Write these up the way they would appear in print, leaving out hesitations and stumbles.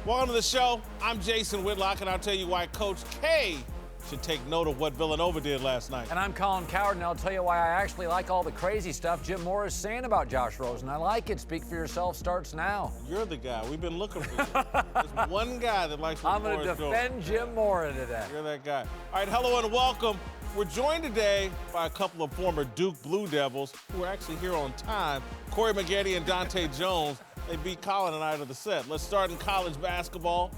Welcome to the show. I'm Jason Whitlock, and I'll tell you why Coach K should take note of what Villanova did last night. And I'm Colin Cowherd, and I'll tell you why I actually like all the crazy stuff Jim Mora is saying about Josh Rosen. I like it. Speak for yourself starts now. You're the guy. We've been looking for you. There's one guy that likes what I'm going to defend Jim Mora today. You're that guy. All right, hello and welcome. We're joined today by a couple of former Duke Blue Devils who are actually here on time. Corey Maggette and Dante Jones. They beat Colin and I to the set. Let's start in college basketball,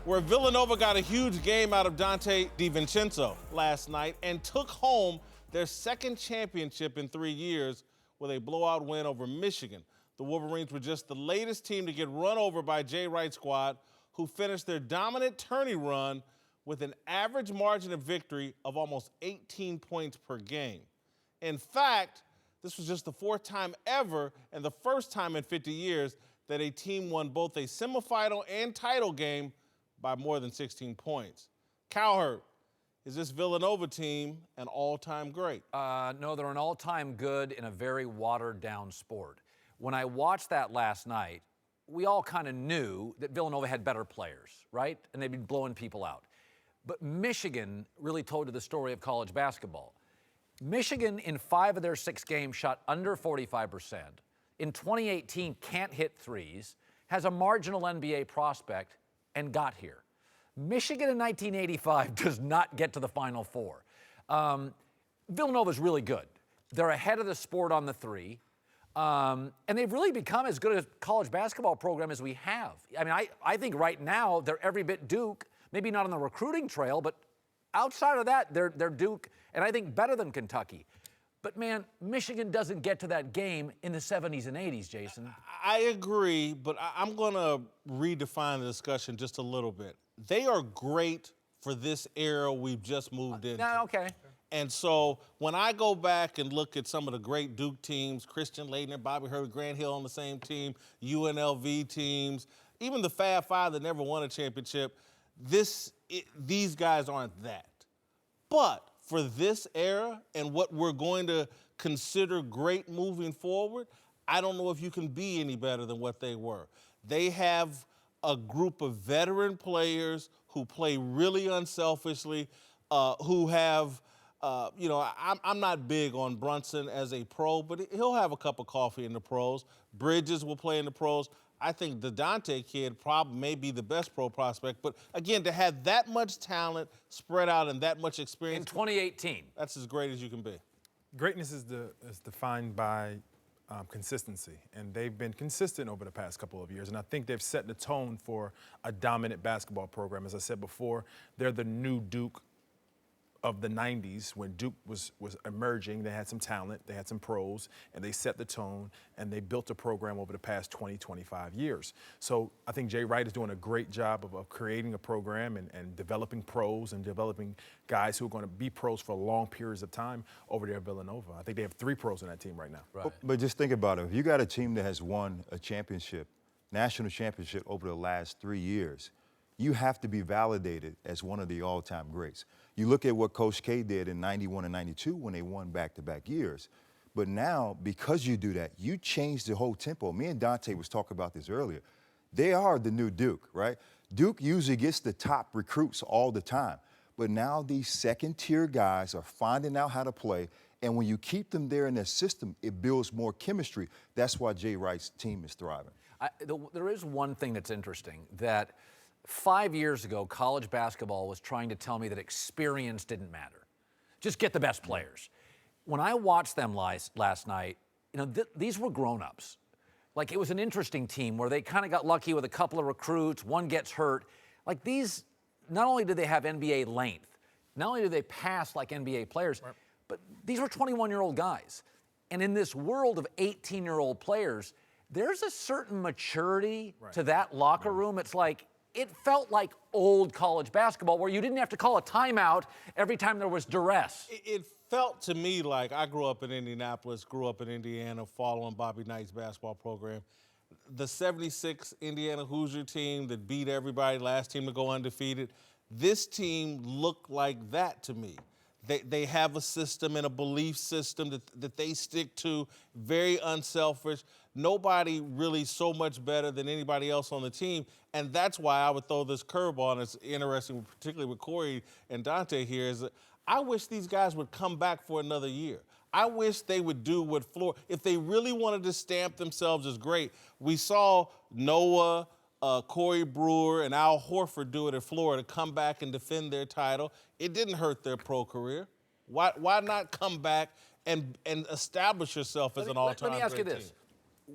where Villanova got a huge game out of Donte DiVincenzo last night and took home their second championship in 3 years with a blowout win over Michigan. The Wolverines were just the latest team to get run over by Jay Wright's squad, who finished their dominant tourney run with an average margin of victory of almost 18 points per game. In fact, this was just the fourth time ever and the first time in 50 years that a team won both a semifinal and title game by more than 16 points. Cowherd, is this Villanova team an all-time great? No, they're an all-time good in a very watered-down sport. When I watched that last night, we all kind of knew that Villanova had better players, right? And they'd been blowing people out. But Michigan really told you the story of college basketball. Michigan, in 5 of their 6 games, shot under 45%. In 2018, can't hit threes, has a marginal NBA prospect, and got here. Michigan in 1985 does not get to the Final Four. Villanova's really good. They're ahead of the sport on the three, and they've really become as good a college basketball program as we have. I mean, I think right now they're every bit Duke, maybe not on the recruiting trail, but outside of that, they're Duke, and I think better than Kentucky. But, man, Michigan doesn't get to that game in the 70s and 80s, Jason. I agree, but I'm going to redefine the discussion just a little bit. They are great for this era we've just moved into. Okay. And so when I go back and look at some of the great Duke teams, Christian Laettner, Bobby Hurd, Grant Hill on the same team, UNLV teams, even the Fab Five that never won a championship, these guys aren't that. But for this era and what we're going to consider great moving forward, I don't know if you can be any better than what they were. They have a group of veteran players who play really unselfishly, who have, I'm not big on Brunson as a pro, but he'll have a cup of coffee in the pros. Bridges will play in the pros. I think the Donte kid probably may be the best pro prospect. But, again, to have that much talent spread out and that much experience. In 2018. That's as great as you can be. Greatness is defined by consistency. And they've been consistent over the past couple of years. And I think they've set the tone for a dominant basketball program. As I said before, they're the new Duke of the 90s when Duke was emerging. They had some talent, they had some pros, and they set the tone, and they built a program over the past 20, 25 years. So I think Jay Wright is doing a great job of creating a program and developing pros and developing guys who are going to be pros for long periods of time over there at Villanova. I think they have 3 pros in that team right now. Right. But just think about it. If you got a team that has won a championship, national championship over the last 3 years, you have to be validated as one of the all-time greats. You look at what Coach K did in 91 and 92 when they won back-to-back years. But now, because you do that, you change the whole tempo. Me and Dante was talking about this earlier. They are the new Duke, right? Duke usually gets the top recruits all the time. But now these second-tier guys are finding out how to play. And when you keep them there in their system, it builds more chemistry. That's why Jay Wright's team is thriving. There is one thing that's interesting, that 5 years ago, college basketball was trying to tell me that experience didn't matter. Just get the best players. When I watched them last night, these were grown-ups. Like, it was an interesting team where they kind of got lucky with a couple of recruits, one gets hurt. Like, these, not only do they have NBA length, not only do they pass like NBA players, right, but these were 21-year-old guys. And in this world of 18-year-old players, there's a certain maturity to that locker room. It's like, it felt like old college basketball where you didn't have to call a timeout every time there was duress. It felt to me like I grew up in Indianapolis, grew up in Indiana, following Bobby Knight's basketball program. The 76 Indiana Hoosier team that beat everybody, last team to go undefeated, this team looked like that to me. They have a system and a belief system that they stick to, very unselfish. Nobody really so much better than anybody else on the team, and that's why I would throw this curveball, and it's interesting, particularly with Corey and Donte here, is that I wish these guys would come back for another year. I wish they would do what if they really wanted to stamp themselves as great. We saw Noah, Corey Brewer, and Al Horford do it at Florida, come back and defend their title. It didn't hurt their pro career. Why not come back and establish yourself as an all-time great team? Let me ask you this.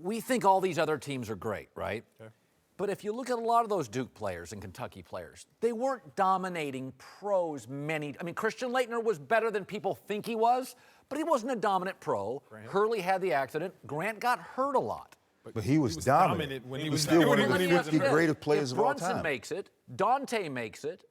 We think all these other teams are great, right? Okay. But if you look at a lot of those Duke players and Kentucky players, they weren't dominating pros Christian Laettner was better than people think he was, but he wasn't a dominant pro. Grant. Hurley had the accident. Grant got hurt a lot. But he was dominant when he was still one of the greatest players of all time. Brunson makes it, Donte makes it,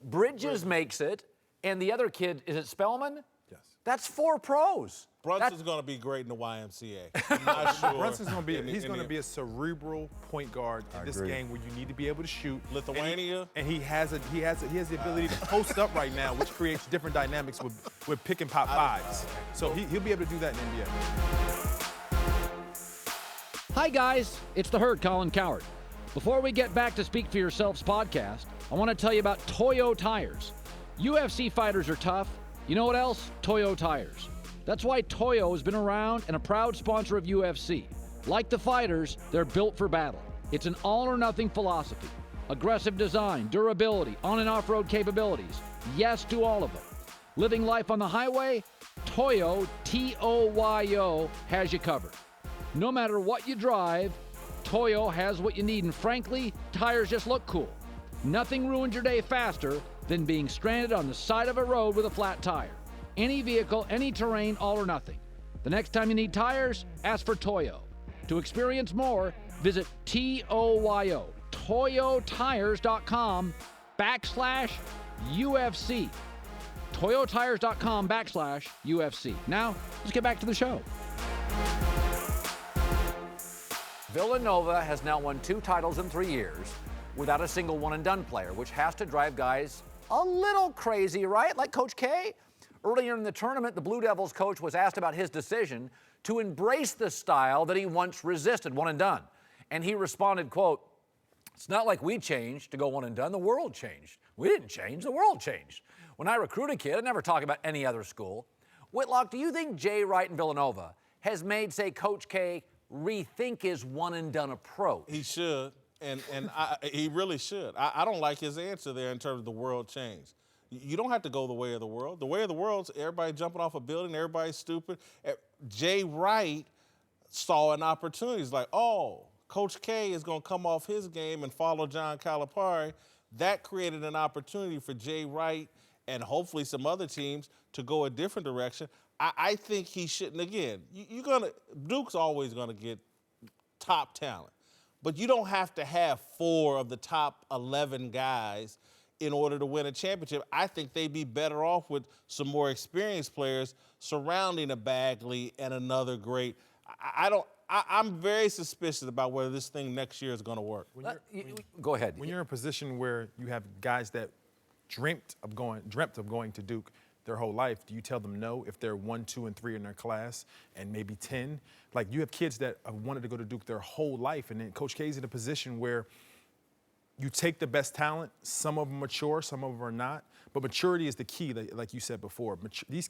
Bridges makes it, and the other kid, is it Spellman? Yes. That's 4 pros. Brunson's going to be great in the YMCA. I'm not sure. Brunson's going to be a cerebral point guard in this game where you need to be able to shoot. Lithuania. And he has the ability to post up right now, which creates different dynamics with pick and pop fives. So he'll be able to do that in the NBA. Hi guys, it's the Herd, Colin Cowherd. Before we get back to Speak for Yourselves podcast, I want to tell you about Toyo Tires. UFC fighters are tough. You know what else? Toyo Tires. That's why Toyo has been around and a proud sponsor of UFC. Like the fighters, they're built for battle. It's an all-or-nothing philosophy. Aggressive design, durability, on- and off-road capabilities. Yes to all of them. Living life on the highway? Toyo, T-O-Y-O, has you covered. No matter what you drive, Toyo has what you need, and frankly, tires just look cool. Nothing ruins your day faster than being stranded on the side of a road with a flat tire. Any vehicle, any terrain, all or nothing. The next time you need tires, ask for Toyo. To experience more, visit Toyo, toyotires.com/UFC. toyotires.com/UFC. Now, let's get back to the show. Villanova has now won 2 titles in 3 years without a single one-and-done player, which has to drive guys a little crazy, right? Like Coach K. Earlier in the tournament, the Blue Devils coach was asked about his decision to embrace the style that he once resisted, one and done. And he responded, quote, "It's not like we changed to go one and done. The world changed. We didn't change. The world changed. When I recruit a kid, I never talk about any other school." Whitlock, do you think Jay Wright in Villanova has made, say, Coach K rethink his one-and-done approach? He should, and he really should. I don't like his answer there in terms of the world changed. You don't have to go the way of the world. The way of the world's everybody jumping off a building, everybody's stupid. Jay Wright saw an opportunity. He's like, oh, Coach K is going to come off his game and follow John Calipari. That created an opportunity for Jay Wright and hopefully some other teams to go a different direction. I think he shouldn't. Again, Duke's always going to get top talent, but you don't have to have 4 of the top 11 guys in order to win a championship. I think they'd be better off with some more experienced players surrounding a Bagley and another great. I'm very suspicious about whether this thing next year is going to work. Go ahead. When you're in a position where you have guys that dreamt of going to Duke their whole life, do you tell them no if they're 1, 2, and 3 in their class and maybe 10? Like, you have kids that have wanted to go to Duke their whole life, and then Coach K's in a position where you take the best talent. Some of them mature, some of them are not. But maturity is the key, like you said before.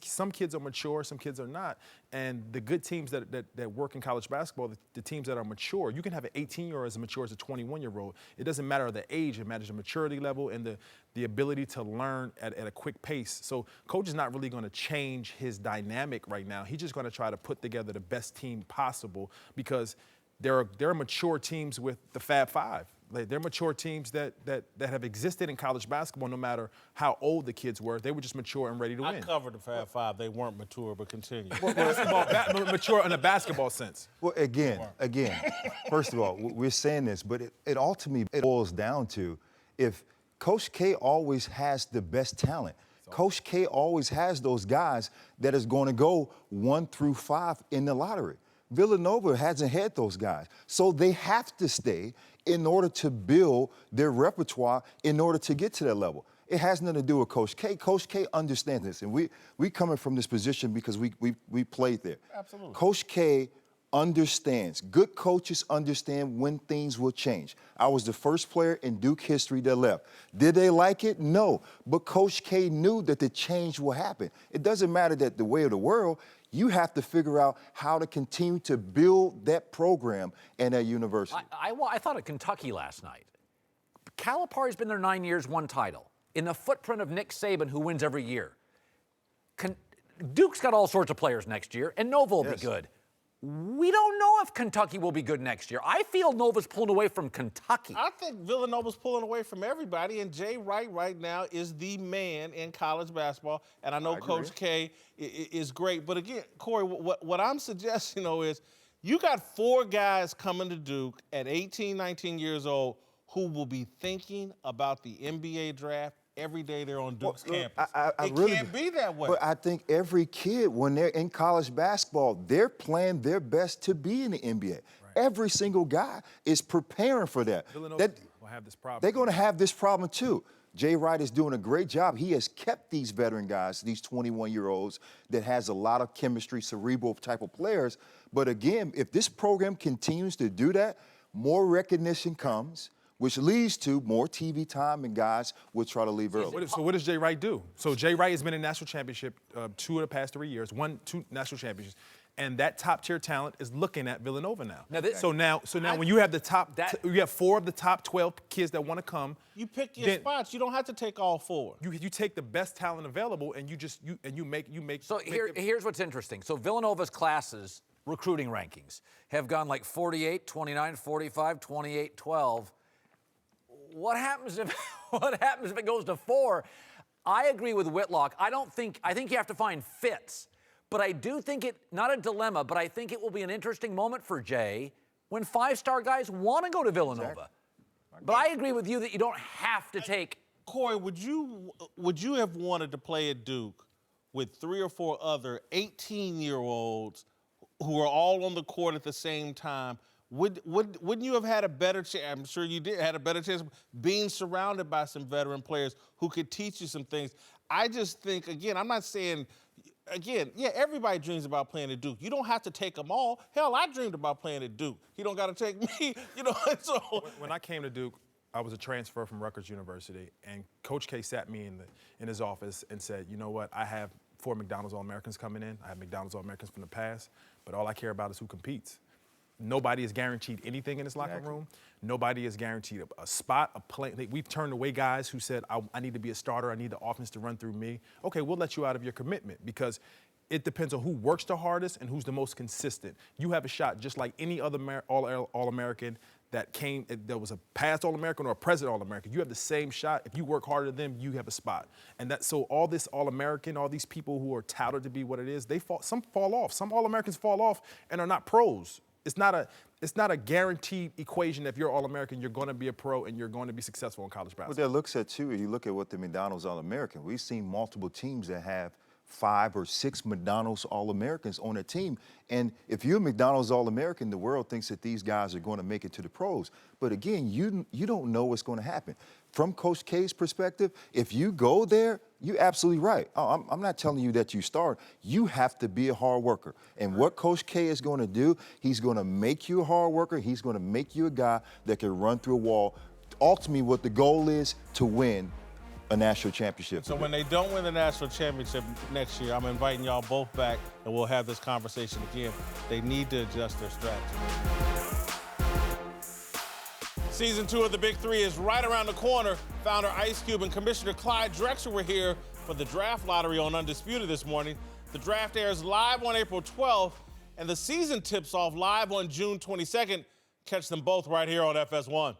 Some kids are mature, some kids are not. And the good teams that work in college basketball, the teams that are mature, you can have an 18-year-old as mature as a 21-year-old. It doesn't matter the age, it matters the maturity level and the ability to learn at a quick pace. So coach is not really going to change his dynamic right now. He's just going to try to put together the best team possible, because there are mature teams with the Fab Five. Like, they're mature teams that have existed in college basketball no matter how old the kids were. They were just mature and ready to win. I covered the Fab Five. They weren't mature, but continue. Mature in a basketball sense. Well, again, first of all, we're saying this, but it ultimately boils down to if Coach K always has the best talent. Coach K always has those guys that is going to go 1 through 5 in the lottery. Villanova hasn't had those guys. So they have to stay in order to build their repertoire in order to get to that level. It has nothing to do with Coach K. Coach K understands this, and we coming from this position because we played there. Absolutely. Coach K understands. Good coaches understand when things will change. I was the first player in Duke history that left. Did they like it? No. But Coach K knew that the change will happen. It doesn't matter that the way of the world, you have to figure out how to continue to build that program and that university. I thought of Kentucky last night. Calipari's been there 9 years, one title. In the footprint of Nick Saban, who wins every year. Duke's got all sorts of players next year, and Nova will be good. We don't know if Kentucky will be good next year. I feel Nova's pulling away from Kentucky. I think Villanova's pulling away from everybody, and Jay Wright right now is the man in college basketball, and I know Coach K is great. But again, Corey, what I'm suggesting, though, is you got 4 guys coming to Duke at 18, 19 years old who will be thinking about the NBA draft every day they're on Duke's campus. It really can't be that way. But I think every kid, when they're in college basketball, they're playing their best to be in the NBA. Right. Every single guy is preparing for that. Villanova will have this problem. They're going to have this problem too. Jay Wright is doing a great job. He has kept these veteran guys, these 21-year-olds that has a lot of chemistry, cerebral type of players. But again, if this program continues to do that, more recognition comes, which leads to more TV time, and guys will try to leave early. So what does Jay Wright do? So Jay Wright has been in national championship 2 of the past 3 years, 2 national championships, and that top-tier talent is looking at Villanova now. So now when you have you have 4 of the top 12 kids that want to come. You pick your spots. You don't have to take all 4. You take the best talent available, and you make. So here's what's interesting. So Villanova's classes recruiting rankings have gone like 48, 29, 45, 28, 12. What happens if it goes to 4? I agree with Whitlock. I think you have to find fits. But I do think not a dilemma, but I think it will be an interesting moment for Jay when 5-star guys want to go to Villanova. Exactly. But I agree with you that you don't have to take. Corey, would you have wanted to play at Duke with 3 or 4 other 18-year-olds who are all on the court at the same time? Wouldn't you have had a better chance? I'm sure you did had a better chance of being surrounded by some veteran players who could teach you some things. I just think, again, I'm not saying, yeah, everybody dreams about playing at Duke. You don't have to take them all. Hell, I dreamed about playing at Duke. You don't got to take me, So when I came to Duke, I was a transfer from Rutgers University, and Coach K sat me in his office and said, you know what, I have 4 McDonald's All-Americans coming in. I have McDonald's All-Americans from the past, but all I care about is who competes. Nobody is guaranteed anything in this locker room. Nobody is guaranteed a spot, a play. We've turned away guys who said, I need to be a starter. I need the offense to run through me. Okay, we'll let you out of your commitment because it depends on who works the hardest and who's the most consistent. You have a shot just like any other All-American that was a past All-American or a present All-American. You have the same shot. If you work harder than them, you have a spot. And so all this All-American, all these people who are touted to be what it is, some fall off. Some All-Americans fall off and are not pros. It's not a guaranteed equation that if you're All-American, you're going to be a pro and you're going to be successful in college basketball. What that looks at, too, you look at what the McDonald's All-American. We've seen multiple teams that have 5 or 6 McDonald's All-Americans on a team. And if you're a McDonald's All-American, the world thinks that these guys are going to make it to the pros. But again, you don't know what's going to happen. From Coach K's perspective, if you go there, you're absolutely right. I'm not telling you that you start. You have to be a hard worker. And what Coach K is going to do, he's going to make you a hard worker. He's going to make you a guy that can run through a wall. Ultimately, what the goal is to win a national championship. So when they don't win the national championship next year, I'm inviting y'all both back, and we'll have this conversation again. They need to adjust their strategy. Season 2 of the Big 3 is right around the corner. Founder Ice Cube and Commissioner Clyde Drexler were here for the draft lottery on Undisputed this morning. The draft airs live on April 12th, and the season tips off live on June 22nd. Catch them both right here on FS1.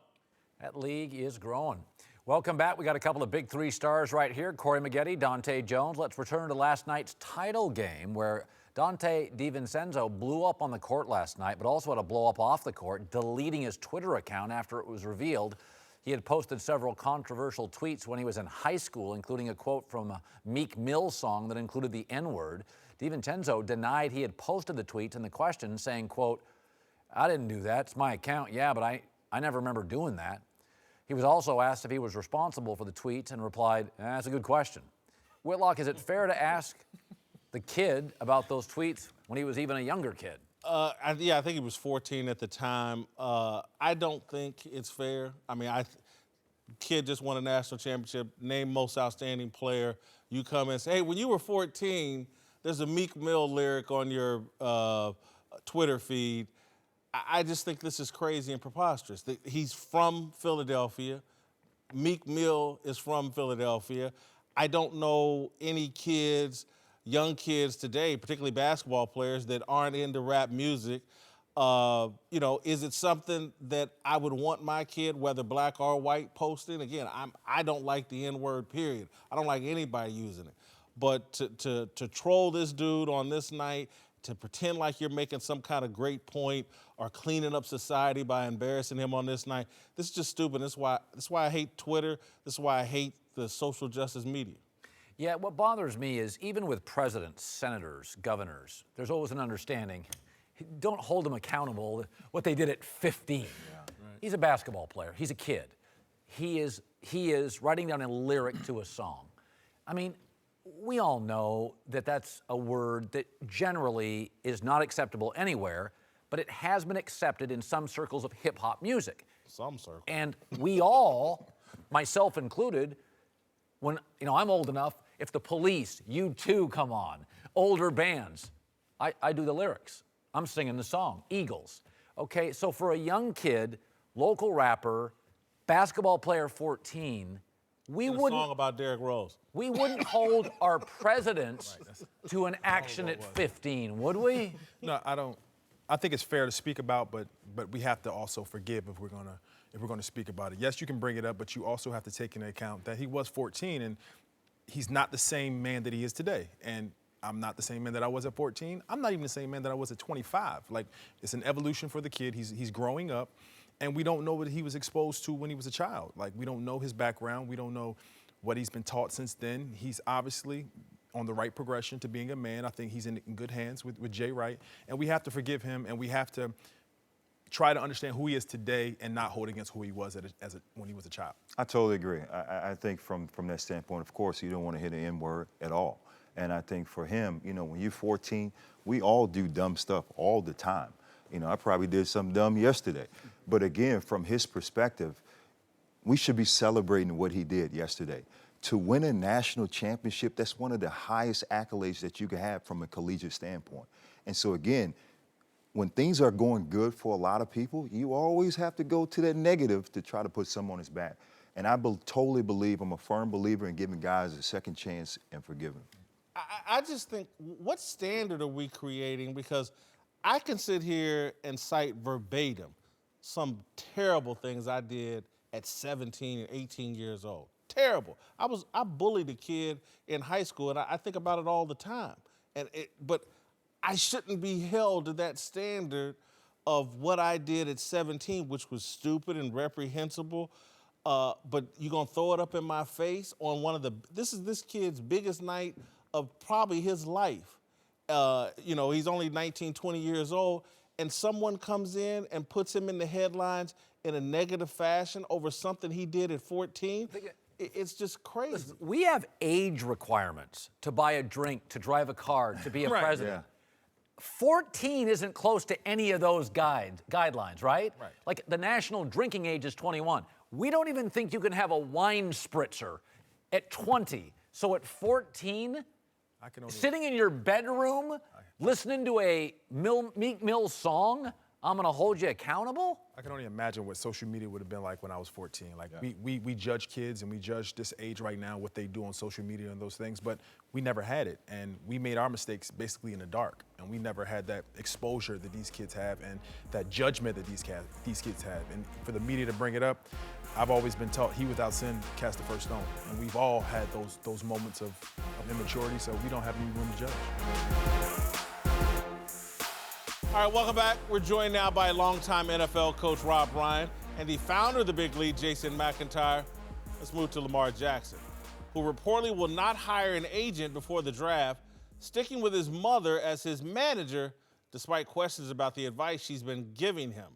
That league is growing. Welcome back. We got a couple of Big 3 stars right here. Corey Maggette, Donte Jones. Let's return to last night's title game where Donte DiVincenzo blew up on the court last night, but also had a blow up off the court, deleting his Twitter account after it was revealed he had posted several controversial tweets when he was in high school, including a quote from a Meek Mill song that included the N-word. DiVincenzo denied he had posted the tweets and the question, saying, quote, "I didn't do that. It's my account. Yeah, but I never remember doing that." He was also asked if he was responsible for the tweets and replied, that's a good question. Whitlock, is it fair to ask the kid about those tweets when he was even a younger kid? I think he was 14 at the time. I don't think it's fair. I mean, kid just won a national championship, named most outstanding player. You come and say, hey, when you were 14, there's a Meek Mill lyric on your Twitter feed. I just think this is crazy and preposterous. He's from Philadelphia. Meek Mill is from Philadelphia. I don't know any kids, young kids today, particularly basketball players, that aren't into rap music. Is it something that I would want my kid, whether black or white, posting? Again, I don't like the N-word, period. I don't like anybody using it. But to troll this dude on this night, to pretend like you're making some kind of great point or cleaning up society by embarrassing him on this night, this is just stupid. That's why I hate Twitter. This is why I hate the social justice media. Yeah, what bothers me is even with presidents, senators, governors, there's always an understanding. Don't hold them accountable what they did at 15. Yeah, right. He's a basketball player. He's a kid. He is writing down a lyric to a song. I mean, we all know that that's a word that generally is not acceptable anywhere, but it has been accepted in some circles of hip-hop music. Some circles. And we all, myself included, when, I'm old enough, if the Police, U2 come on, older bands, I do the lyrics. I'm singing the song, Eagles. Okay, so for a young kid, local rapper, basketball player 14, we wouldn't. A song about Derrick Rose. We wouldn't hold our presidents to an action at 15, would we? No, I don't. I think it's fair to speak about, but we have to also forgive if we're gonna speak about it. Yes, you can bring it up, but you also have to take into account that he was 14 and he's not the same man that he is today. And I'm not the same man that I was at 14. I'm not even the same man that I was at 25. Like, it's an evolution for the kid. He's growing up, and we don't know what he was exposed to when he was a child. Like, we don't know his background. We don't know what he's been taught since then. He's obviously on the right progression to being a man. I think he's in good hands with Jay Wright, and we have to forgive him, and we have to try to understand who he is today and not hold against who he was when he was a child. I totally agree. I think from that standpoint, of course, you don't want to hit an N-word at all. And I think for him, when you're 14, we all do dumb stuff all the time. I probably did something dumb yesterday. But again, from his perspective, we should be celebrating what he did yesterday. To win a national championship, that's one of the highest accolades that you can have from a collegiate standpoint. And so again, when things are going good for a lot of people, you always have to go to that negative to try to put some on his back. And I totally believe, I'm a firm believer in giving guys a second chance and forgiving. I just think, what standard are we creating? Because I can sit here and cite verbatim some terrible things I did at 17 and 18 years old. Terrible. I bullied a kid in high school, and I think about it all the time. But I shouldn't be held to that standard of what I did at 17, which was stupid and reprehensible. But you're gonna throw it up in my face on this kid's biggest night of probably his life. He's only 19, 20 years old, and someone comes in and puts him in the headlines in a negative fashion over something he did at 14. It's just crazy. Listen, we have age requirements to buy a drink, to drive a car, to be a president. Yeah. 14 isn't close to any of those guidelines, right? Right. Like, the national drinking age is 21. We don't even think you can have a wine spritzer at 20. So at 14, sitting in your bedroom, listening to a Meek Mill song, I'm gonna hold you accountable? I can only imagine what social media would have been like when I was 14. Like, we judge kids and we judge this age right now, what they do on social media and those things, but we never had it. And we made our mistakes basically in the dark. And we never had that exposure that these kids have and that judgment that these kids have. And for the media to bring it up, I've always been taught, he without sin cast the first stone. And we've all had those moments of immaturity, so we don't have any room to judge. All right, welcome back. We're joined now by longtime NFL coach Rob Ryan and the founder of the Big League, Jason McIntyre. Let's move to Lamar Jackson, who reportedly will not hire an agent before the draft, sticking with his mother as his manager, despite questions about the advice she's been giving him.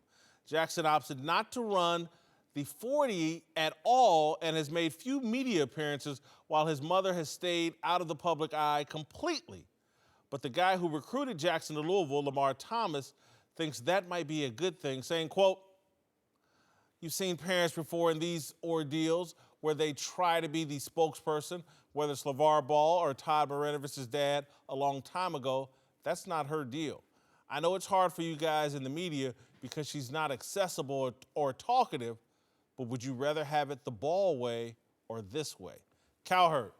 Jackson opted not to run the 40 at all and has made few media appearances while his mother has stayed out of the public eye completely. But the guy who recruited Jackson to Louisville, Lamar Thomas, thinks that might be a good thing, saying, quote, "You've seen parents before in these ordeals where they try to be the spokesperson, whether it's LeVar Ball or Todd Marinovic's dad a long time ago. That's not her deal. I know it's hard for you guys in the media because she's not accessible or talkative, but would you rather have it the Ball way or this way?" Cowherd,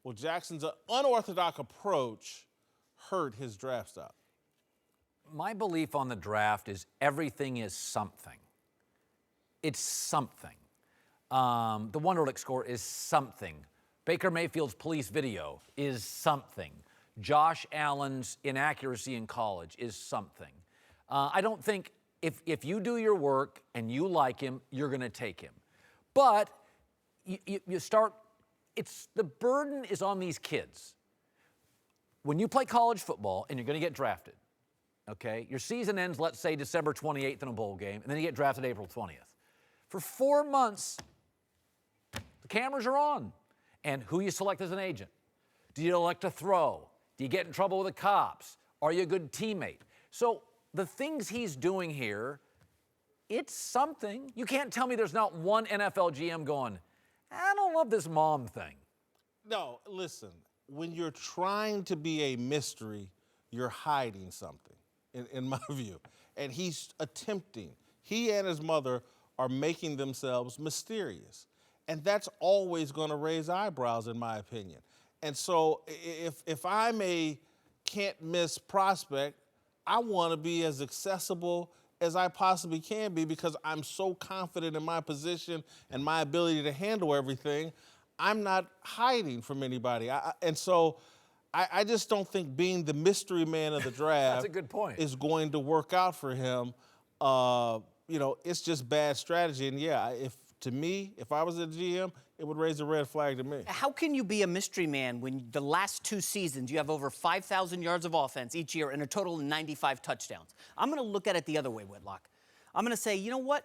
will Jackson's unorthodox approach hurt his draft stock? My belief on the draft is everything is something. It's something. The Wonderlic score is something. Baker Mayfield's police video is something. Josh Allen's inaccuracy in college is something. I don't think if you do your work and you like him, you're going to take him. But you start, the burden is on these kids. When you play college football and you're going to get drafted, okay, your season ends, let's say, December 28th in a bowl game, and then you get drafted April 20th. For 4 months, the cameras are on. And who you select as an agent? Do you elect to throw? Do you get in trouble with the cops? Are you a good teammate? So the things he's doing here, it's something. You can't tell me there's not one NFL GM going, I don't love this mom thing. No, listen, when you're trying to be a mystery, you're hiding something, in my view. And he's attempting. He and his mother are making themselves mysterious. And that's always going to raise eyebrows, in my opinion. And so if I'm a can't-miss prospect, I want to be as accessible as I possibly can be because I'm so confident in my position and my ability to handle everything. I'm not hiding from anybody. And so I just don't think being the mystery man of the draft That's a good point. is going to work out for him. It's just bad strategy. And yeah, if I was a GM, it would raise a red flag to me. How can you be a mystery man when the last 2 seasons you have over 5,000 yards of offense each year and a total of 95 touchdowns? I'm going to look at it the other way, Whitlock. I'm going to say, you know what?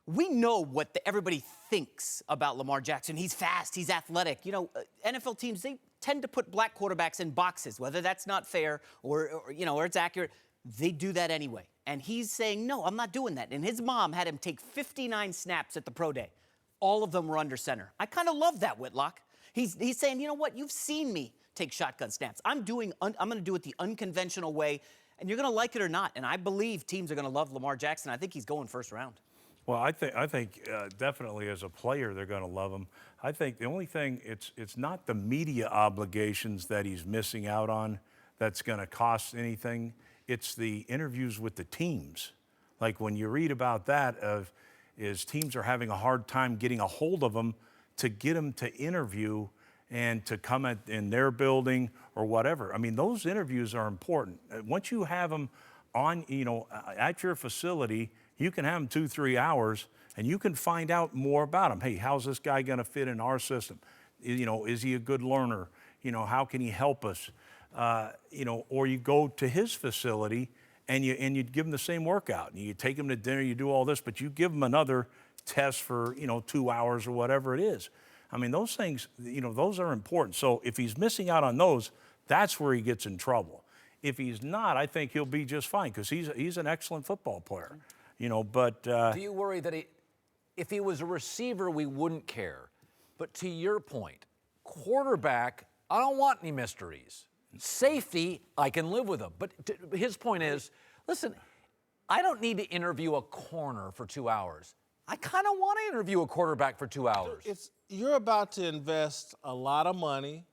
We know what everybody thinks about Lamar Jackson. He's fast. He's athletic. NFL teams, they tend to put black quarterbacks in boxes, whether that's not fair or it's accurate. They do that anyway. And he's saying, no, I'm not doing that. And his mom had him take 59 snaps at the pro day. All of them were under center. I kind of love that, Whitlock. He's saying, you know what? You've seen me take shotgun snaps. I'm going to do it the unconventional way, and you're going to like it or not. And I believe teams are going to love Lamar Jackson. I think he's going first round. Well, I think definitely as a player they're going to love him. I think the only thing, it's not the media obligations that he's missing out on that's going to cost anything. It's the interviews with the teams. Like when you read about that, is teams are having a hard time getting a hold of him to get him to interview and to come in their building or whatever. I mean, those interviews are important. Once you have them on, at your facility, you can have them 2-3 hours and you can find out more about him. Hey, how's this guy going to fit in our system? Is he a good learner? How can he help us? Or you go to his facility and you give him the same workout. And you take him to dinner, you do all this, but you give him another test for, 2 hours or whatever it is. I mean, those things, those are important. So if he's missing out on those, that's where he gets in trouble. If he's not, I think he'll be just fine because he's an excellent football player. But do you worry that if he was a receiver, we wouldn't care? But to your point, quarterback, I don't want any mysteries. Safety, I can live with him. But his point is, listen, I don't need to interview a corner for 2 hours. I kind of want to interview a quarterback for 2 hours. You're about to invest a lot of money.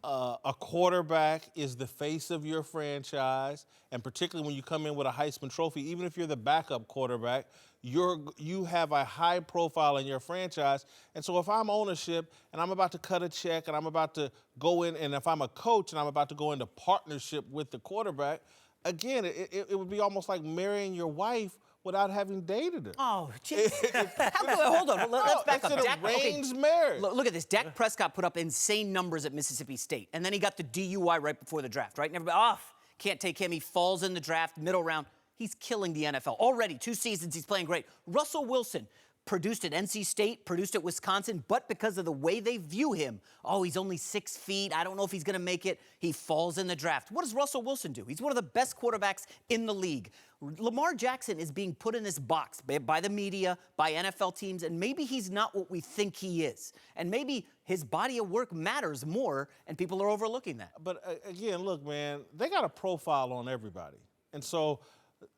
A quarterback is the face of your franchise, and particularly when you come in with a Heisman Trophy, even if you're the backup quarterback, you have a high profile in your franchise. And so if I'm ownership and I'm about to cut a check and I'm about to go in, and if I'm a coach and I'm about to go into partnership with the quarterback, again, it would be almost like marrying your wife without having dated her. Oh, jeez. Hold on. Let's back up. It's an arranged marriage. Look at this. Dak Prescott put up insane numbers at Mississippi State, and then he got the DUI right before the draft, right? And everybody, can't take him. He falls in the draft, middle round. He's killing the NFL. Already 2 seasons, he's playing great. Russell Wilson produced at NC State, produced at Wisconsin, but because of the way they view him, oh, he's only 6 feet, I don't know if he's going to make it, he falls in the draft. What does Russell Wilson do? He's one of the best quarterbacks in the league. Lamar Jackson is being put in this box by the media, by NFL teams, and maybe he's not what we think he is. And maybe his body of work matters more, and people are overlooking that. But again, look, man, they got a profile on everybody. And so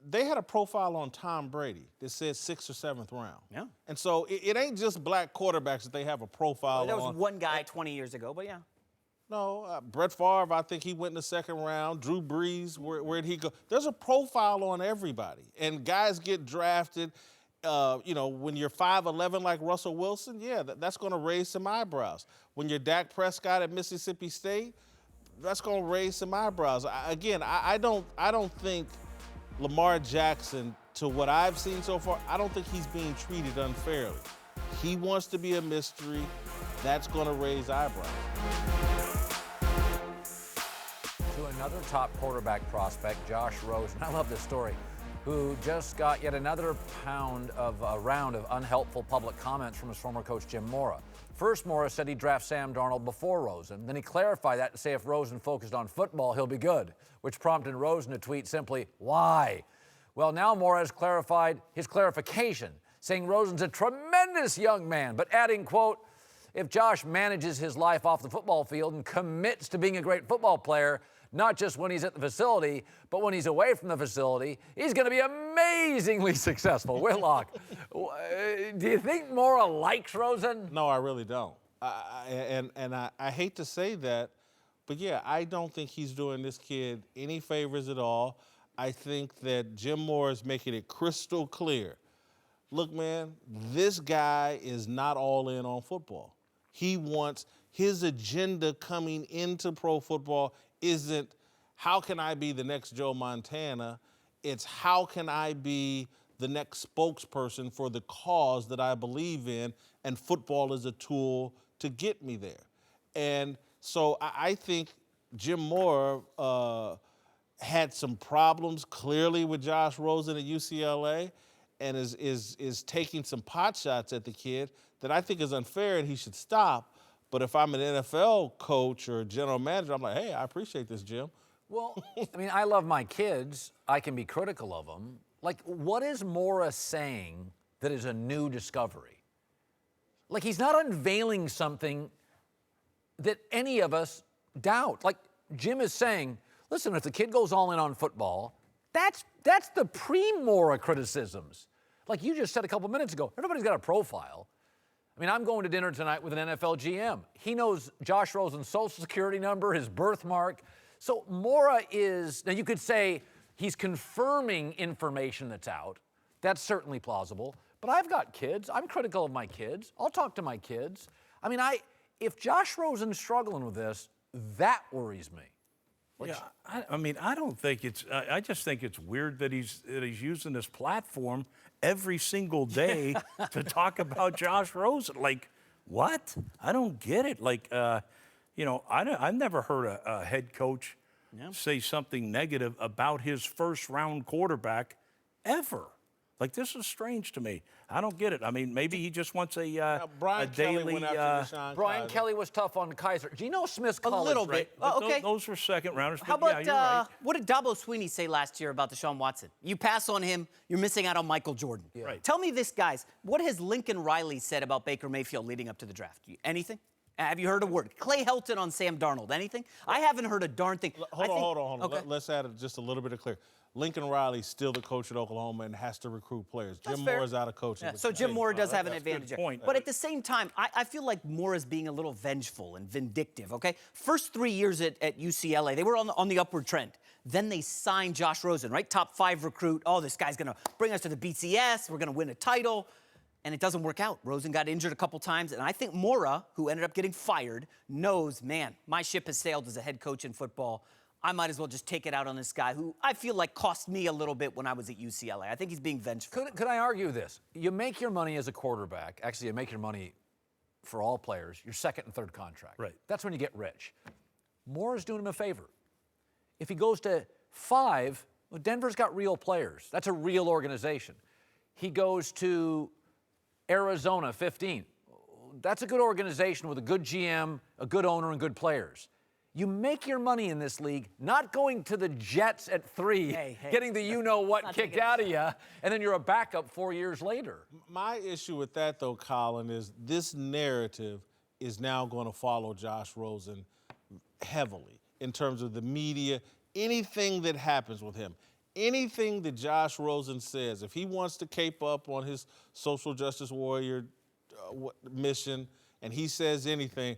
they had a profile on Tom Brady that said 6th or 7th round. Yeah. And so it ain't just black quarterbacks that they have a profile on. There was one guy 20 years ago, but yeah. No, Brett Favre, I think he went in the 2nd round. Drew Brees, where'd he go? There's a profile on everybody. And guys get drafted, when you're 5'11" like Russell Wilson, yeah, that's going to raise some eyebrows. When you're Dak Prescott at Mississippi State, that's going to raise some eyebrows. I don't think Lamar Jackson, to what I've seen so far, I don't think he's being treated unfairly. He wants to be a mystery. That's going to raise eyebrows. To another top quarterback prospect, Josh Rosen. I love this story. Who just got yet another round of unhelpful public comments from his former coach, Jim Mora. First, Mora said he'd draft Sam Darnold before Rosen. Then he clarified that to say if Rosen focused on football, he'll be good, which prompted Rosen to tweet simply, "Why?" Well, now Mora has clarified his clarification, saying Rosen's a tremendous young man, but adding, quote, if Josh manages his life off the football field and commits to being a great football player, not just when he's at the facility, but when he's away from the facility, he's going to be amazingly successful. Whitlock, do you think Mora likes Rosen? No, I really don't. I hate to say that, but yeah, I don't think he's doing this kid any favors at all. I think that Jim Mora is making it crystal clear. Look, man, this guy is not all in on football. He wants his agenda coming into pro football isn't how can I be the next Joe Montana? It's how can I be the next spokesperson for the cause that I believe in, and football is a tool to get me there. And so I think Jim Mora had some problems clearly with Josh Rosen at UCLA and is taking some pot shots at the kid that I think is unfair and he should stop. But if I'm an NFL coach or general manager, I'm like, hey, I appreciate this, Jim. Well, I mean, I love my kids. I can be critical of them. Like, what is Mora saying that is a new discovery? Like, he's not unveiling something that any of us doubt. Like, Jim is saying, listen, if the kid goes all in on football, that's the pre-Mora criticisms. Like you just said a couple minutes ago, everybody's got a profile. I mean, I'm going to dinner tonight with an NFL GM. He knows Josh Rosen's social security number, his birthmark. So Mora is, now you could say he's confirming information that's out. That's certainly plausible. But I've got kids. I'm critical of my kids. I'll talk to my kids. I mean, if Josh Rosen's struggling with this, that worries me. Yeah, I don't think it's. I just think it's weird that he's using this platform every single day to talk about Josh Rosen. Like, what? I don't get it. Like, I've never heard a head coach say something negative about his first-round quarterback ever. Like, this is strange to me. I don't get it. I mean, maybe he just wants a daily. Brian Kelly was tough on Kaiser. Geno Smith's college, a little bit. Right? Oh, okay. Those were second-rounders. How about you're right. what did Dabo Swinney say last year about Deshaun Watson? You pass on him, you're missing out on Michael Jordan. Yeah. Right. Tell me this, guys. What has Lincoln Riley said about Baker Mayfield leading up to the draft? Anything? Have you heard a word? Clay Helton on Sam Darnold. Anything? I haven't heard a darn thing. Hold on. Okay. Let's add just a little bit of clear. Lincoln Riley's still the coach at Oklahoma and has to recruit players. That's Jim fair. Mora's out of coaching. Yeah, so Jim Mora does have an advantage good there. point. But at the same time, I feel like Mora's being a little vengeful and vindictive, okay? First 3 years at UCLA, they were on the upward trend. Then they signed Josh Rosen, right? Top 5 recruit. Oh, this guy's going to bring us to the BCS. We're going to win a title. And it doesn't work out. Rosen got injured a couple times. And I think Mora, who ended up getting fired, knows, man, my ship has sailed as a head coach in football. I might as well just take it out on this guy who I feel like cost me a little bit when I was at UCLA. I think he's being vengeful. Could I argue this? You make your money as a quarterback. Actually, you make your money for all players, your second and third contract. Right. That's when you get rich. Mora's doing him a favor. If he goes to 5, well, Denver's got real players. That's a real organization. He goes to Arizona, 15. That's a good organization with a good GM, a good owner, and good players. You make your money in this league not going to the Jets at 3, getting the you-know-what kicked out of you, and then you're a backup 4 years later. My issue with that, though, Colin, is this narrative is now going to follow Josh Rosen heavily in terms of the media, anything that happens with him. Anything that Josh Rosen says, if he wants to cape up on his social justice warrior mission and he says anything,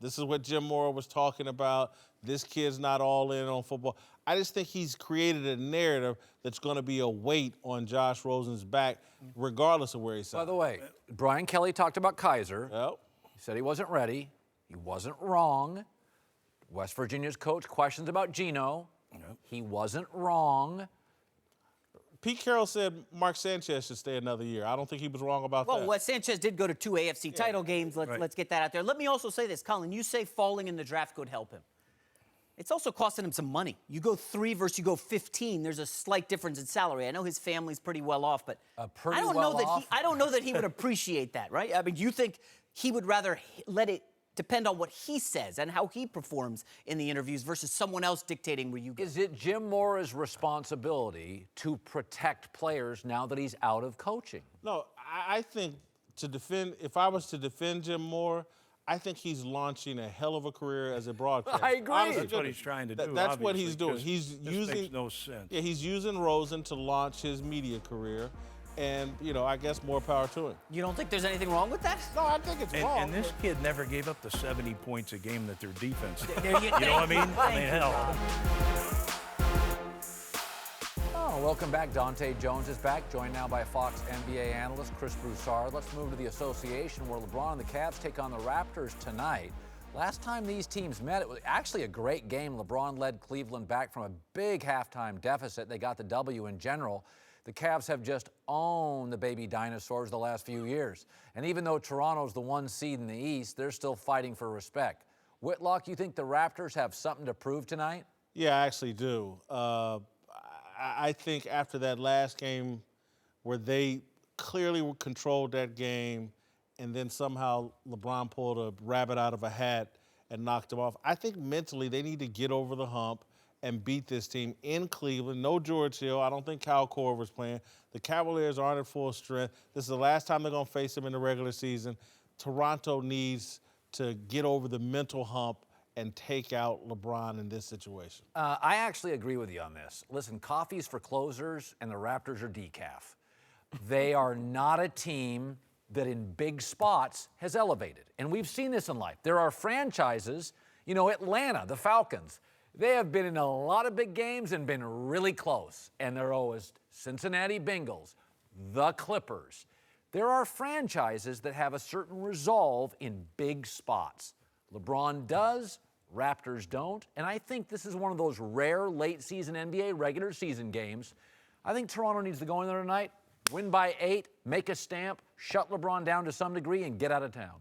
this is what Jim Mora was talking about, this kid's not all in on football. I just think he's created a narrative that's going to be a weight on Josh Rosen's back, regardless of where he's at. By the way, Brian Kelly talked about Kaiser. Yep. He said he wasn't ready. He wasn't wrong. West Virginia's coach questions about Geno. Yep. He wasn't wrong. Pete Carroll said Mark Sanchez should stay another year. I don't think he was wrong about that. Well, Sanchez did go to 2 AFC title games. Let's get that out there. Let me also say this, Colin. You say falling in the draft could help him. It's also costing him some money. You go 3 versus you go 15. There's a slight difference in salary. I know his family's pretty well off, but I don't know that he would appreciate that, right? I mean, do you think he would rather let it depend on what he says and how he performs in the interviews versus someone else dictating where you go? Is it Jim Mora's responsibility to protect players now that he's out of coaching? No, I think if I was to defend Jim Mora, I think he's launching a hell of a career as a broadcaster. I agree. Honestly, That's what he's trying to do. That's what he's doing. He's using makes no sense. Yeah, he's using Rosen to launch his media career. And, I guess more power to him. You don't think there's anything wrong with that? No, I think it's wrong. And this kid never gave up the 70 points a game that their defense did. You know what I mean? Hell. Oh, welcome back. Donte Jones is back, joined now by Fox NBA analyst Chris Broussard. Let's move to the association where LeBron and the Cavs take on the Raptors tonight. Last time these teams met, it was actually a great game. LeBron led Cleveland back from a big halftime deficit. They got the W in general. The Cavs have just owned the baby dinosaurs the last few years. And even though Toronto's the 1 seed in the East, they're still fighting for respect. Whitlock, you think the Raptors have something to prove tonight? Yeah, I actually do. I think after that last game where they clearly controlled that game and then somehow LeBron pulled a rabbit out of a hat and knocked them off, I think mentally they need to get over the hump and beat this team in Cleveland. No George Hill. I don't think Kyle Korver's playing. The Cavaliers aren't at full strength. This is the last time they're going to face them in the regular season. Toronto needs to get over the mental hump and take out LeBron in this situation. I actually agree with you on this. Listen, coffee's for closers, and the Raptors are decaf. They are not a team that in big spots has elevated. And we've seen this in life. There are franchises, Atlanta, the Falcons. They have been in a lot of big games and been really close. And they're always Cincinnati Bengals, the Clippers. There are franchises that have a certain resolve in big spots. LeBron does, Raptors don't. And I think this is one of those rare late season NBA regular season games. I think Toronto needs to go in there tonight, win by 8, make a stamp, shut LeBron down to some degree, and get out of town.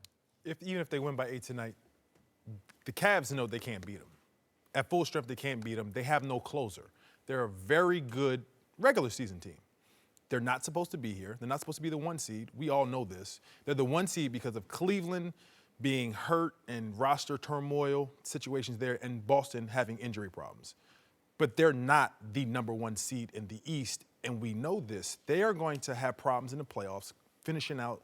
Even if they win by 8 tonight, the Cavs know they can't beat them. At full strength, they can't beat them. They have no closer. They're a very good regular season team. They're not supposed to be here. They're not supposed to be the 1 seed. We all know this. They're the 1 seed because of Cleveland being hurt and roster turmoil situations there, and Boston having injury problems. But they're not the number 1 seed in the East, and we know this. They are going to have problems in the playoffs, finishing out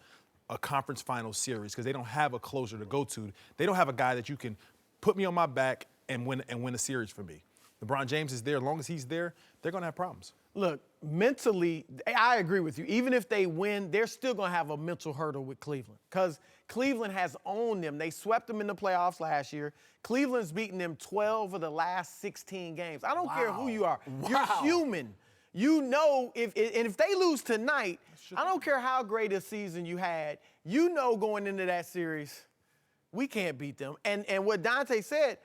a conference final series because they don't have a closer to go to. They don't have a guy that you can put me on my back and win a series for me. LeBron James is there. As long as he's there, they're going to have problems. Look, mentally, I agree with you. Even if they win, they're still going to have a mental hurdle with Cleveland because Cleveland has owned them. They swept them in the playoffs last year. Cleveland's beaten them 12 of the last 16 games. I don't care who you are. Wow. You're human. You know, if they lose tonight, I don't care how great a season you had, going into that series, we can't beat them. And what Donte said,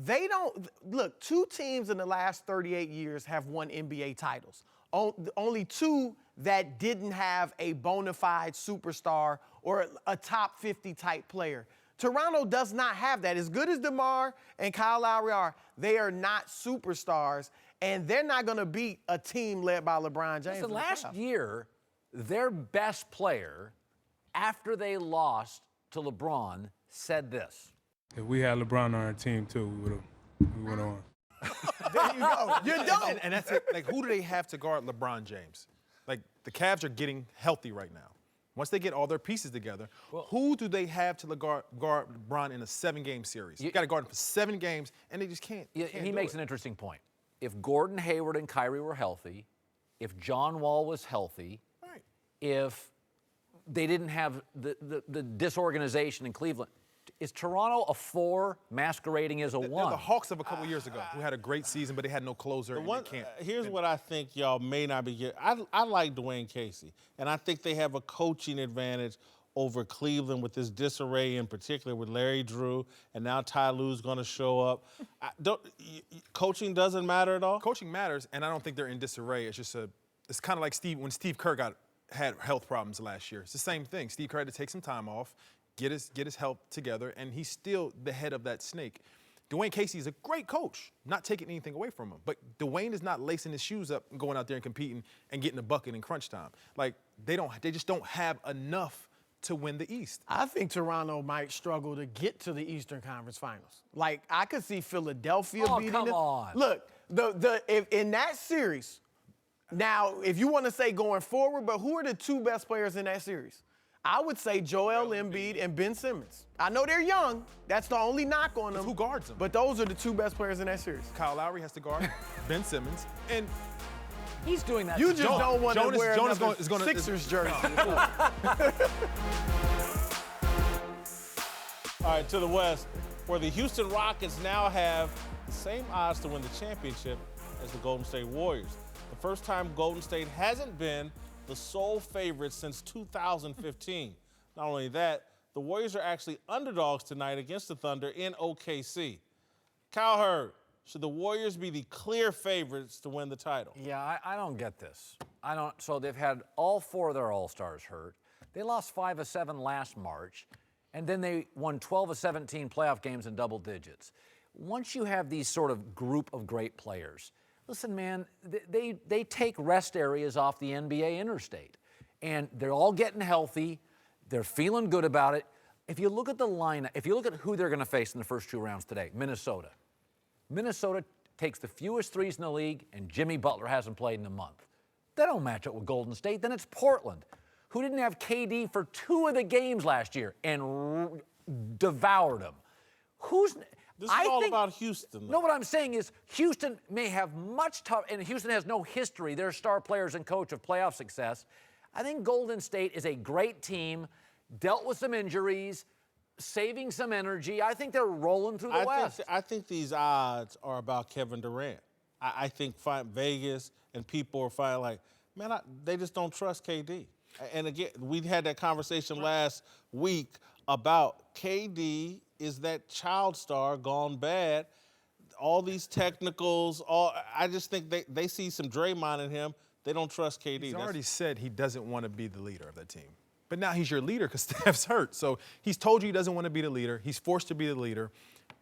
they don't – look, 2 teams in the last 38 years have won NBA titles. Only 2 that didn't have a bona fide superstar or a top 50 type player. Toronto does not have that. As good as DeMar and Kyle Lowry are, they are not superstars, and they're not going to beat a team led by LeBron James. Listen, last year, their best player after they lost to LeBron, said this. If we had LeBron on our team too, we would have won. There you go. You're done. And that's it. Like, who do they have to guard LeBron James? Like, the Cavs are getting healthy right now. Once they get all their pieces together, who do they have to guard LeBron in a 7-game series? You got to guard him for 7 games, and they just can't. He makes an interesting point. If Gordon Hayward and Kyrie were healthy, if John Wall was healthy, Right. if they didn't have the disorganization in Cleveland, is Toronto a 4 masquerading as a 1? They're the Hawks of a couple years ago who had a great season, but they had no closer. And they can't. Here's what I think y'all may not be getting. I like Dwayne Casey, and I think they have a coaching advantage over Cleveland with this disarray, in particular with Larry Drew, and now Ty Lue's going to show up. Coaching doesn't matter at all? Coaching matters, and I don't think they're in disarray. It's just it's kind of like when Steve Kerr had health problems last year. It's the same thing. Steve Kerr had to take some time off, get his health together, and he's still the head of that snake. Dwayne Casey is a great coach, not taking anything away from him. But Dwayne is not lacing his shoes up and going out there and competing and getting a bucket in crunch time. Like, they just don't have enough to win the East. I think Toronto might struggle to get to the Eastern Conference Finals. Like, I could see Philadelphia beating them. Come on. Look, if in that series, now, if you want to say going forward, but who are the 2 best players in that series? I would say Joel Embiid and Ben Simmons. I know they're young. That's the only knock on them. Who guards them? But those are the 2 best players in that series. Kyle Lowry has to guard Ben Simmons, and He's doing that. You just don't want to wear another is gonna- Sixers jersey. All right, to the West, where the Houston Rockets now have the same odds to win the championship as the Golden State Warriors. The first time Golden State hasn't been the sole favorite since 2015. Not only that, the Warriors are actually underdogs tonight against the Thunder in OKC. Cowherd, should the Warriors be the clear favorites to win the title? Yeah, I don't get this. So they've had all 4 of their All-Stars hurt. They lost 5 of 7 last March, and then they won 12 of 17 playoff games in double digits. Once you have these sort of group of great players, listen, man, they take rest areas off the NBA interstate, and they're all getting healthy. They're feeling good about it. If you look at the lineup, if you look at who they're going to face in the first 2 rounds today, Minnesota. Minnesota takes the fewest threes in the league, and Jimmy Butler hasn't played in a month. They don't match up with Golden State. Then it's Portland, who didn't have KD for 2 of the games last year and devoured them. This is all about Houston, though. No, what I'm saying is Houston may have much tough, and Houston has no history. Their star players and coach of playoff success. I think Golden State is a great team, dealt with some injuries, saving some energy. I think they're rolling through the West. I think these odds are about Kevin Durant. I think Vegas and people are finding like, man, they just don't trust KD. And again, we had that conversation last week about KD is that child star gone bad. All these technicals, I just think they see some Draymond in him. They don't trust KD. He's already said he doesn't want to be the leader of that team. But now he's your leader because Steph's hurt. So he's told you he doesn't want to be the leader. He's forced to be the leader.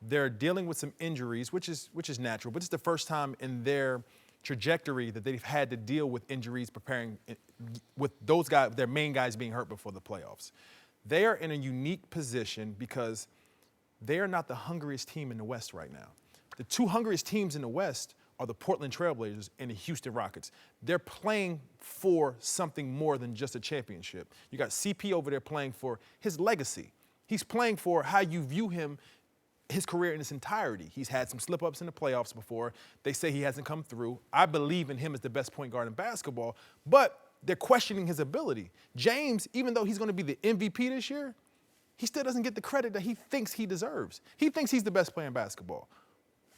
They're dealing with some injuries, which is natural. But it's the first time in their trajectory that they've had to deal with injuries preparing with those guys, their main guys being hurt before the playoffs. They are in a unique position because they are not the hungriest team in the West right now. The 2 hungriest teams in the West are the Portland Trailblazers and the Houston Rockets. They're playing for something more than just a championship. You got CP over there playing for his legacy. He's playing for how you view him, his career in its entirety. He's had some slip-ups in the playoffs before. They say he hasn't come through. I believe in him as the best point guard in basketball, but they're questioning his ability. James, even though he's going to be the MVP this year, he still doesn't get the credit that he thinks he deserves. He thinks he's the best player in basketball,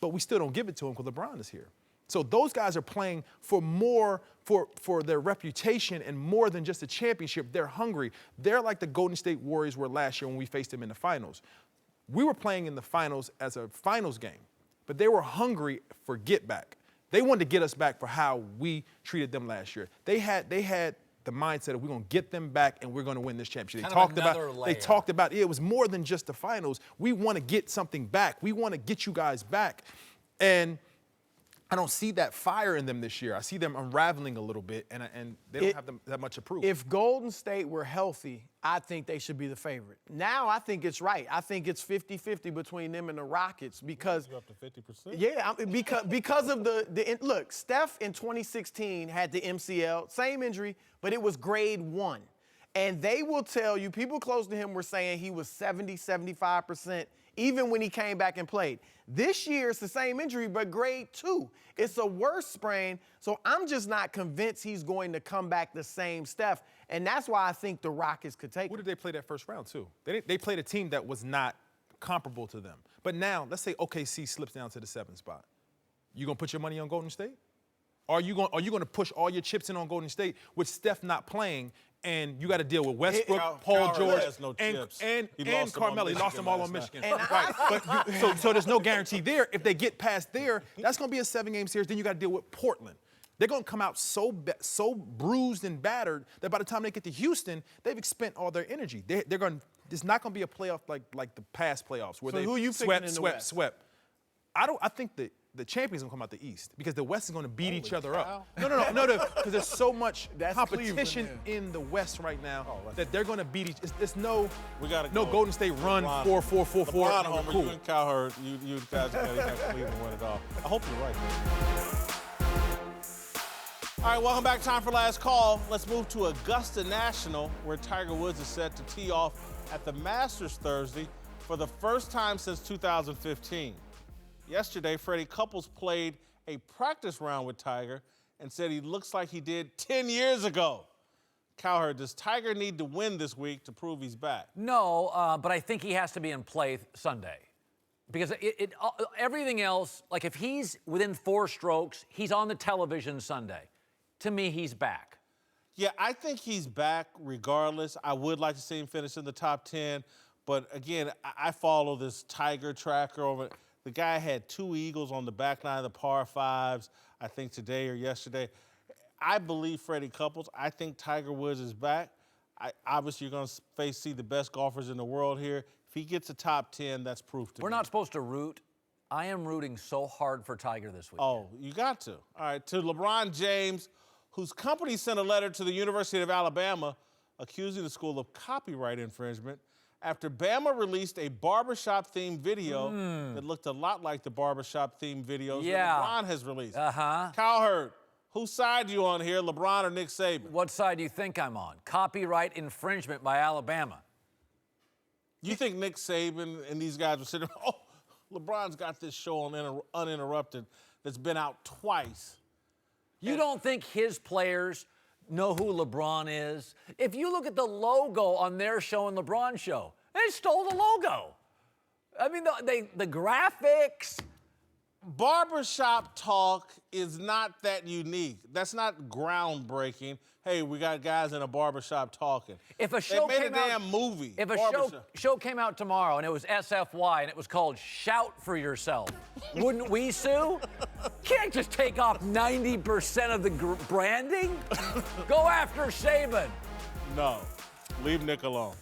but we still don't give it to him because LeBron is here. So those guys are playing for more, for their reputation and more than just a championship. They're hungry. They're like the Golden State Warriors were last year when we faced them in the finals. We were playing in the finals as a finals game, but they were hungry for get back. They wanted to get us back for how we treated them last year. They had the mindset of we're going to get them back and we're going to win this championship. They talked about it was more than just the finals. We want to get something back. We want to get you guys back. And I don't see that fire in them this year. I see them unraveling a little bit, and they don't have that much to prove. If Golden State were healthy, I think they should be the favorite. Now I think it's right. I think it's 50-50 between them and the Rockets because You're up to 50%. yeah, because of look, Steph in 2016 had the MCL, same injury, but it was grade 1. And they will tell you, people close to him were saying he was 70-75%. Even when he came back and played. This year, it's the same injury, but grade 2. It's a worse sprain, so I'm just not convinced he's going to come back the same Steph, and that's why I think the Rockets could take Who him. did they play that first round, too? They played a team that was not comparable to them. But now, let's say OKC slips down to the 7th spot. You going to put your money on Golden State? Or are you going to push all your chips in on Golden State with Steph not playing, and you got to deal with Westbrook, Paul George, and Carmelo? He lost them all on Michigan. Right. But so there's no guarantee there. If they get past there, that's going to be a 7-game series. Then you got to deal with Portland. They're going to come out so bruised and battered that by the time they get to Houston, they've expended all their energy. They're going. There's not going to be a playoff like the past playoffs where So they who you swept. I think that the champions going to come out the East because the West is going to beat each other up. No, because there's so much competition in the West right now that they're going to beat each. It's no Golden State run 4-4-4-4. LeBron, Homer, you and Cowherd, you guys got to have Cleveland win it all. I hope you're right, man. All right, welcome back. Time for last call. Let's move to Augusta National, where Tiger Woods is set to tee off at the Masters Thursday for the first time since 2015. Yesterday, Freddie Couples played a practice round with Tiger and said he looks like he did 10 years ago. Cowherd, does Tiger need to win this week to prove he's back? No, but I think he has to be in play Sunday. Because everything else, like if he's within 4 strokes, he's on the television Sunday. To me, he's back. Yeah, I think he's back regardless. I would like to see him finish in the top 10. But again, I follow this Tiger tracker over. The guy had 2 eagles on the back nine of the par 5s, I think today or yesterday. I believe Freddie Couples. I think Tiger Woods is back. Obviously, you're going to see the best golfers in the world here. If he gets a top 10, that's proof to me. We're not supposed to root. I am rooting so hard for Tiger this week. Oh, you got to. All right, to LeBron James, whose company sent a letter to the University of Alabama accusing the school of copyright infringement after Bama released a barbershop-themed video that looked a lot like the barbershop-themed videos that LeBron has released. Cowherd, whose side are you on here, LeBron or Nick Saban? What side do you think I'm on? Copyright infringement by Alabama. You think Nick Saban and these guys were sitting, oh, LeBron's got this show on Uninterrupted that's been out twice. You don't think his players know who LeBron is? If you look at the logo on their show and LeBron show, they stole the logo. I mean, the graphics. Barbershop talk is not that unique. That's not groundbreaking. Hey, we got guys in a barbershop talking. If a show they made a damn movie. If a show came out tomorrow and it was SFY and it was called Shout for Yourself, wouldn't we sue? Can't just take off 90% of the branding. Go after Saban. No, leave Nick alone.